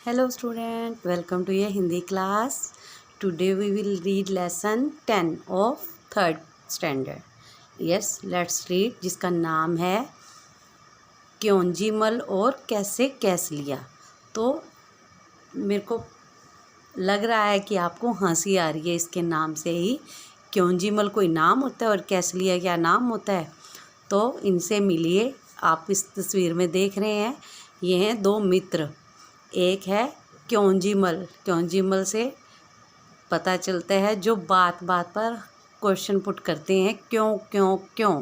Hello student, welcome to your Hindi class. Today we will read lesson 10 of 3rd standard. Yes, let's read जिसका नाम है क्योंजीमल और कैसे कैस लिया। तो मेरे को लग रहा है कि आपको हंसी आ रही है इसके नाम से ही। क्योंजीमल कोई नाम होता है और कैस लिया क्या नाम होता है। तो इनसे मिलिए। आप इस तस्वीर में देख रहे हैं, ये हैं दो मित्र। एक है क्योंजीमल। क्योंजीमल से पता चलता है जो बात बात पर क्वेश्चन पुट करते हैं, क्यों क्यों क्यों।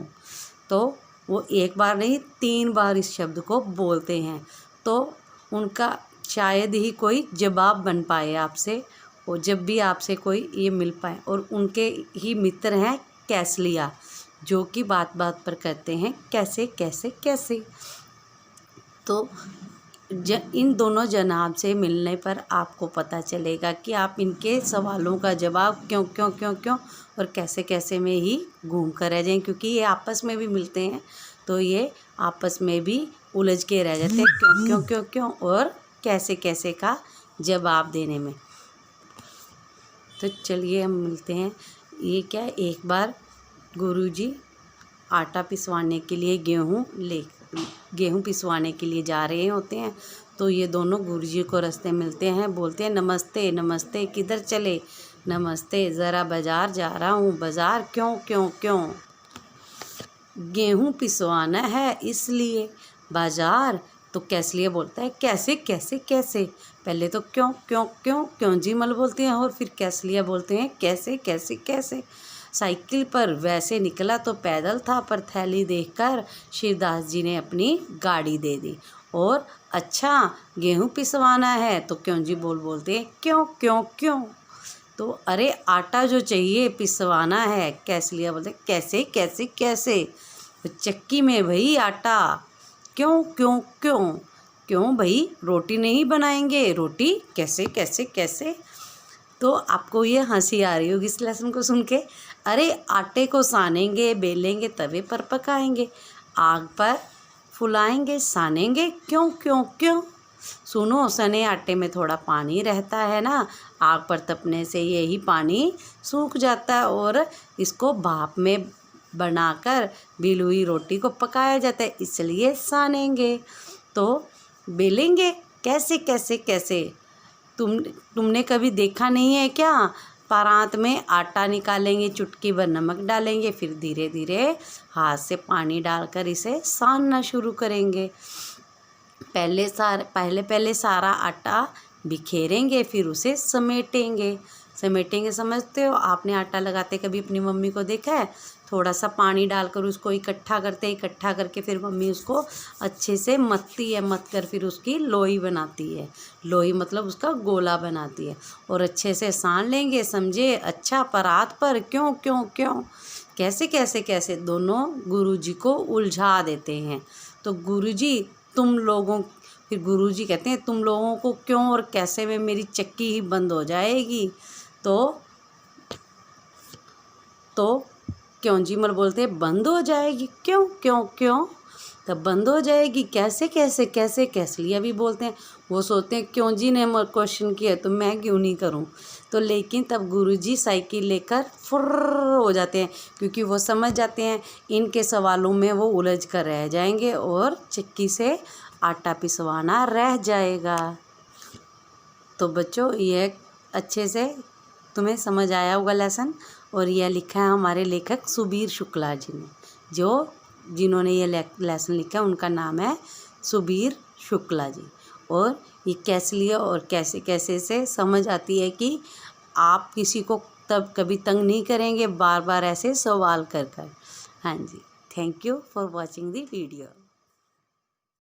तो वो एक बार नहीं 3 बार इस शब्द को बोलते हैं, तो उनका शायद ही कोई जवाब बन पाए आपसे, और जब भी आपसे कोई ये मिल पाए। और उनके ही मित्र हैं कैसलिया, जो कि बात बात पर करते हैं कैसे कैसे कैसे। तो इन दोनों जनाब से मिलने पर आपको पता चलेगा कि आप इनके सवालों का जवाब क्यों क्यों क्यों क्यों और कैसे कैसे में ही घूम कर रह जाएं, क्योंकि ये आपस में भी मिलते हैं तो ये आपस में भी उलझ के रह जाते हैं क्यों क्यों क्यों क्यों और कैसे कैसे का जवाब देने में। तो चलिए हम मिलते हैं। ये क्या, एक बार गुरुजी आटा पिसवाने के लिए गेहूँ पिसवाने के लिए जा रहे होते हैं। तो ये दोनों गुरुजी को रास्ते मिलते हैं, बोलते हैं नमस्ते नमस्ते, किधर चले। नमस्ते, ज़रा बाज़ार जा रहा हूँ। बाज़ार क्यों क्यों क्यों। गेहूँ पिसवाना है इसलिए। बाज़ार। तो कैसलिया बोलता है कैसे कैसे कैसे। पहले तो क्यों क्यों क्यों क्योंजीमल बोलते हैं और फिर कैसलिया बोलते हैं कैसे कैसे कैसे। साइकिल पर वैसे निकला तो पैदल था, पर थैली देखकर शिवदास जी ने अपनी गाड़ी दे दी। और अच्छा, गेहूँ पिसवाना है तो क्योंजी बोलते हैं क्यों क्यों क्यों। तो अरे आटा जो चाहिए पिसवाना है। कैसलिया बोलते कैसे कैसे कैसे। तो चक्की में भाई आटा। क्यों क्यों क्यों क्यों भाई, रोटी नहीं बनाएंगे। रोटी कैसे कैसे कैसे। तो आपको ये हंसी आ रही होगी इस लेसन को सुन के। अरे आटे को सानेंगे, बेलेंगे, तवे पर पकाएंगे, आग पर फुलाएंगे, सानेंगे, क्यों क्यों क्यों। सुनो, सने आटे में थोड़ा पानी रहता है ना, आग पर तपने से यही पानी सूख जाता है और इसको भाप में बनाकर बिली हुई रोटी को पकाया जाता है, इसलिए सानेंगे। तो बेलेंगे कैसे कैसे कैसे। तुमने कभी देखा नहीं है क्या। परात में आटा निकालेंगे, चुटकी भर नमक डालेंगे, फिर धीरे धीरे हाथ से पानी डालकर इसे सानना शुरू करेंगे। पहले सारा आटा बिखेरेंगे, फिर उसे समेटेंगे। समेटेंगे समझते हो, आपने आटा लगाते कभी अपनी मम्मी को देखा है। थोड़ा सा पानी डालकर उसको इकट्ठा करके फिर मम्मी उसको अच्छे से मथती है, मथ कर फिर उसकी लोई बनाती है। लोई मतलब उसका गोला बनाती है और अच्छे से सान लेंगे, समझे। अच्छा, परात पर क्यों क्यों क्यों कैसे कैसे कैसे दोनों गुरुजी को उलझा देते हैं। तो फिर गुरुजी कहते हैं तुम लोगों को क्यों और कैसे में मेरी चक्की ही बंद हो जाएगी। तो क्योंजीमल बोलते हैं बंद हो जाएगी, क्यों क्यों क्यों। तब बंद हो जाएगी कैसे कैसे कैसे। कैसलिया भी बोलते हैं, वो सोचते हैं क्योंजी ने क्वेश्चन किया तो मैं क्यों नहीं करूं। तो लेकिन तब गुरुजी साइकिल लेकर फुर्र हो जाते हैं, क्योंकि वो समझ जाते हैं इनके सवालों में वो उलझ कर रह जाएंगे और चक्की से आटा पिसवाना रह जाएगा। तो बच्चों, ये अच्छे से तुम्हें समझ आया होगा लेसन। और यह लिखा है हमारे लेखक सुबीर शुक्ला जी ने। जिन्होंने ये लेसन लिखा है उनका नाम है सुबीर शुक्ला जी। और ये कैसलिया और कैसे कैसे से समझ आती है कि आप किसी को तब कभी तंग नहीं करेंगे बार बार ऐसे सवाल कर कर। हाँ जी, thank you for watching the video.